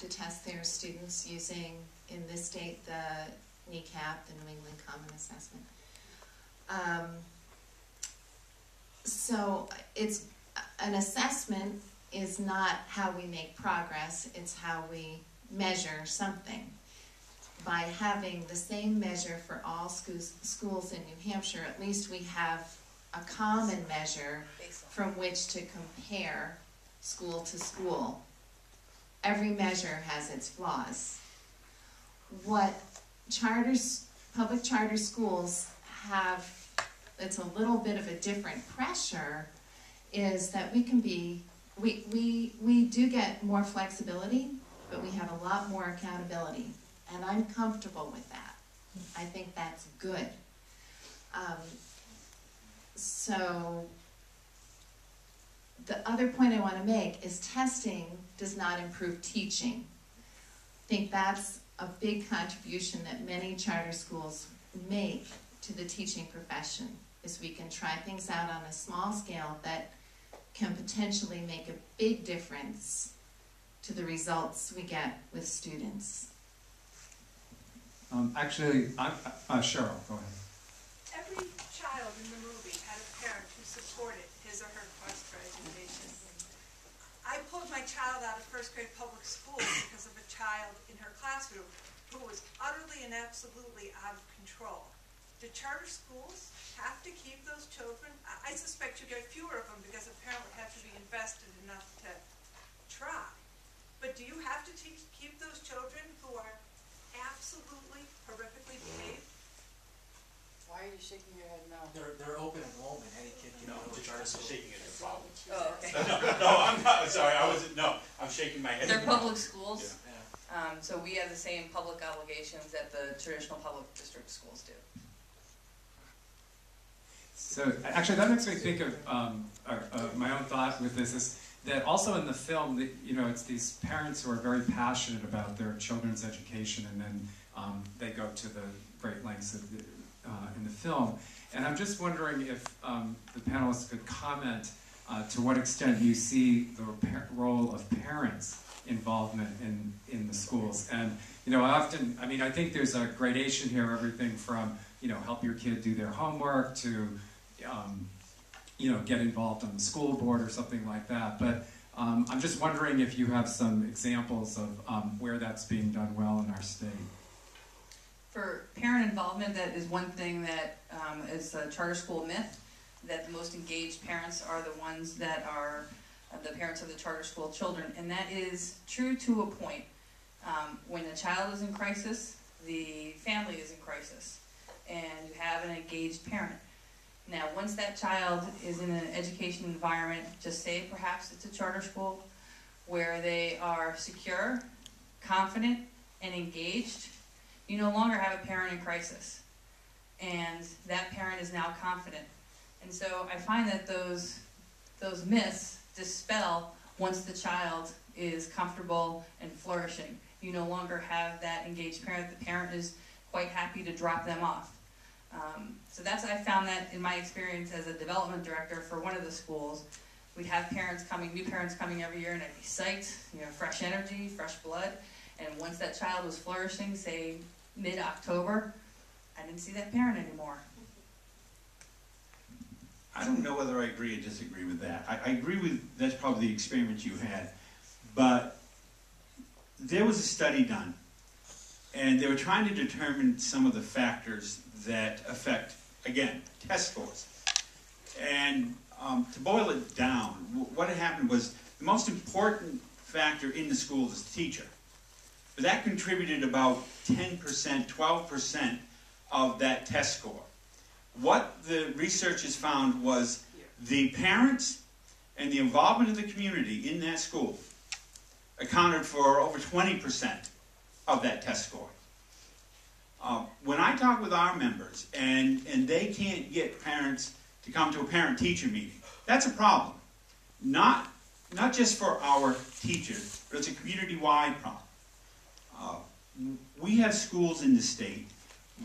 to test their students using, in this state, the NECAP, the New England Common Assessment. So it's an assessment is not how we make progress, it's how we measure something. By having the same measure for all schools in New Hampshire, at least we have a common measure from which to compare school to school. Every measure has its flaws. What public charter schools have, it's a little bit of a different pressure, is that we can be, we do get more flexibility, but we have a lot more accountability. And I'm comfortable with that. I think that's good. So the other point I want to make is testing does not improve teaching. I think that's a big contribution that many charter schools make to the teaching profession, is we can try things out on a small scale that can potentially make a big difference to the results we get with students. Actually, Cheryl, go ahead. Every child in the movie had a parent who supported his or her quest for education. I pulled my child out of first grade public school because of a child in her classroom who was utterly and absolutely out of control. Do charter schools have to keep those children? I suspect you get fewer of them because a parent would have to be invested enough to try. But do you have to keep those children who are absolutely horrifically behaved? Why are you shaking your head now? They're open enrollment. Any kid can go to charter school. Shaking is your problem. Oh, okay. No, I'm not. Sorry, I wasn't. No, I'm shaking my head. They're public schools, Yeah. so we have the same public obligations that the traditional public district schools do. So actually, that makes me think of my own thought with this is that also in the film, you know, it's these parents who are very passionate about their children's education, and then they go to the great lengths of in the film. And I'm just wondering if the panelists could comment to what extent you see the role of parents' involvement in the schools. And you know, often, I mean, I think there's a gradation here, everything from, you know, help your kid do their homework to you know, get involved on the school board or something like that. But I'm just wondering if you have some examples of where that's being done well in our state. For parent involvement, that is one thing that is a charter school myth, that the most engaged parents are the ones that are the parents of the charter school children. And that is true to a point. When a child is in crisis, the family is in crisis, and you have an engaged parent. Now, once that child is in an education environment, just say perhaps it's a charter school, where they are secure, confident, and engaged, you no longer have a parent in crisis. And that parent is now confident. And so I find that those myths dispel once the child is comfortable and flourishing. You no longer have that engaged parent. The parent is quite happy to drop them off. So I found that in my experience as a development director for one of the schools. We'd have parents coming, new parents coming every year, and I'd be psyched, you know, fresh energy, fresh blood. And once that child was flourishing, say mid-October, I didn't see that parent anymore. I don't know whether I agree or disagree with that. I agree with that's probably the experience you had, but there was a study done, and they were trying to determine some of the factors that affect, again, test scores. And to boil it down, what had happened was the most important factor in the school is the teacher. But that contributed about 10%, 12% of that test score. What the researchers found was the parents and the involvement of the community in that school accounted for over 20% of that test score. When I talk with our members and they can't get parents to come to a parent-teacher meeting, that's a problem. Not just for our teachers, but it's a community-wide problem. We have schools in the state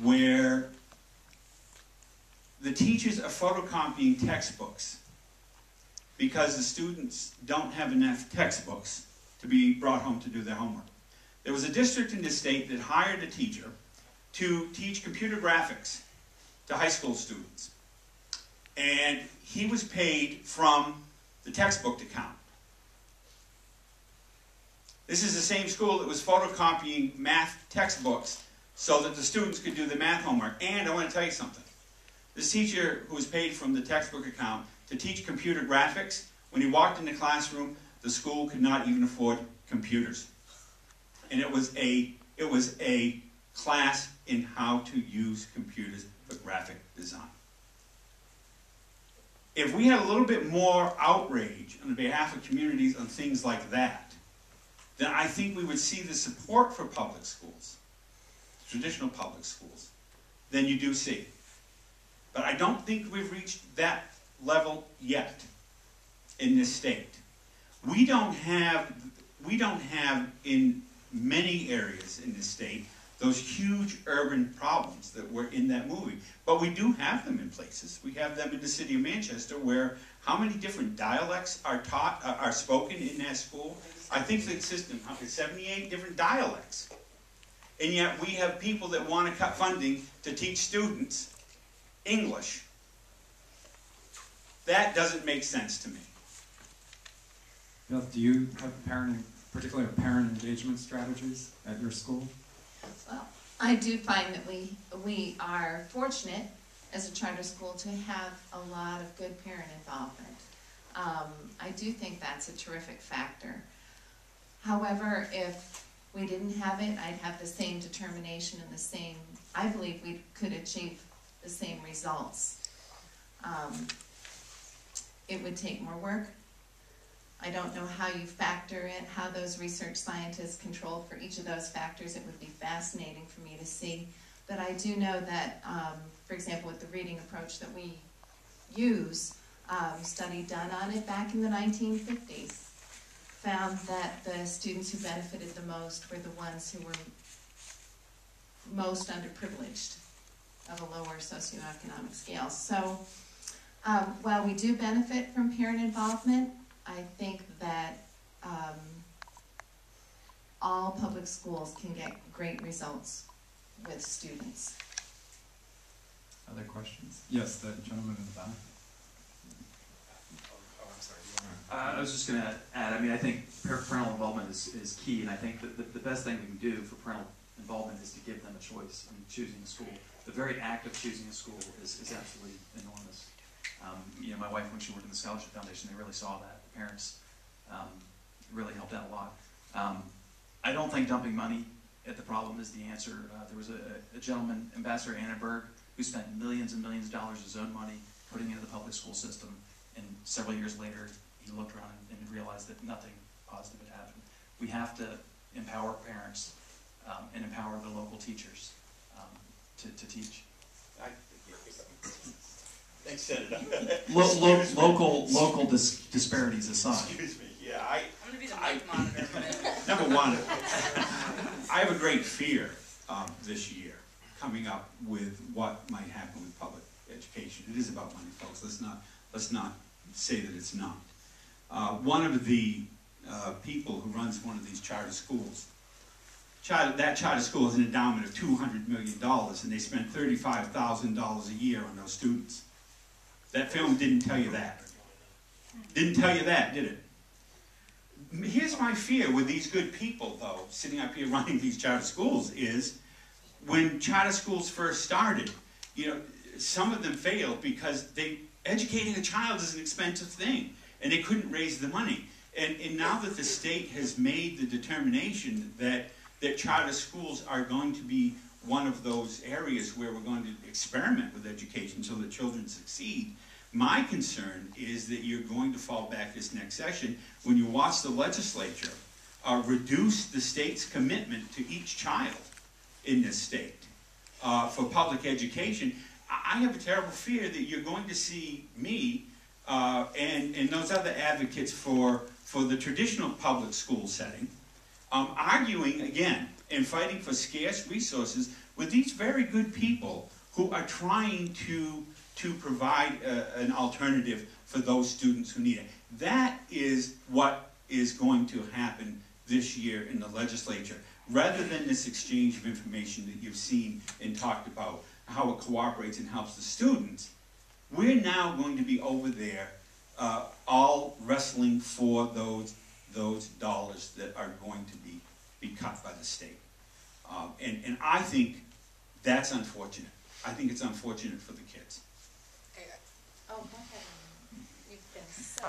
where the teachers are photocopying textbooks because the students don't have enough textbooks to be brought home to do their homework. There was a district in this state that hired a teacher to teach computer graphics to high school students. And he was paid from the textbook account. This is the same school that was photocopying math textbooks so that the students could do the math homework. And I want to tell you something. This teacher who was paid from the textbook account to teach computer graphics, when he walked in the classroom, the school could not even afford computers. And it was a class in how to use computers for graphic design. If we had a little bit more outrage on behalf of communities on things like that, then I think we would see the support for public schools, traditional public schools, than you do see. But I don't think we've reached that level yet in this state. We don't have in many areas in this state those huge urban problems that were in that movie. But we do have them in places. We have them in the city of Manchester, where how many different dialects are taught, are spoken in that school? I think the system is 78 different dialects. And yet we have people that want to cut funding to teach students English. That doesn't make sense to me. Beth, do you have particular parent engagement strategies at your school? Well, I do find that we are fortunate as a charter school to have a lot of good parent involvement. I do think that's a terrific factor. However, if we didn't have it, I'd have the same determination and the same, I believe we could achieve the same results. It would take more work. I don't know how you factor in, how those research scientists control for each of those factors. It would be fascinating for me to see. But I do know that, for example, with the reading approach that we use, study done on it back in the 1950s found that the students who benefited the most were the ones who were most underprivileged of a lower socioeconomic scale. So while we do benefit from parent involvement, I think that all public schools can get great results with students. Other questions? Yes, the gentleman in the back. I'm sorry. I was just going to add, I mean, I think parental involvement is key, and I think that the best thing we can do for parental involvement is to give them a choice in choosing a school. The very act of choosing a school is absolutely enormous. You know, my wife, when she worked in the Scholarship Foundation, they really saw that. The parents really helped out a lot. I don't think dumping money at the problem is the answer. There was a gentleman, Ambassador Annenberg, who spent millions and millions of dollars of his own money putting into the public school system, and several years later, he looked around and realized that nothing positive had happened. We have to empower parents and empower the local teachers to teach. Thanks, Senator. Local disparities aside. Excuse me. Yeah, I'm going to be the mic monitor for this. Number one, I have a great fear this year coming up with what might happen with public education. It is about money, folks. Let's not say that it's not. One of the people who runs one of these charter schools, that charter school has an endowment of $200 million, and they spend $35,000 a year on those students. That film didn't tell you that. Didn't tell you that, did it? Here's my fear with these good people, though, sitting up here running these charter schools, is when charter schools first started, you know, some of them failed because educating a child is an expensive thing, and they couldn't raise the money. And now that the state has made the determination that charter schools are going to be one of those areas where we're going to experiment with education so that children succeed, my concern is that you're going to fall back this next session when you watch the legislature reduce the state's commitment to each child in this state for public education. I have a terrible fear that you're going to see me and those other advocates for the traditional public school setting arguing again and fighting for scarce resources with these very good people who are trying to provide an alternative for those students who need it. That is what is going to happen this year in the legislature, rather than this exchange of information that you've seen and talked about, how it cooperates and helps the students, we're now going to be over there all wrestling for those dollars that are going to be cut by the state. And I think that's unfortunate. I think it's unfortunate for the kids. Oh, go ahead. You've been so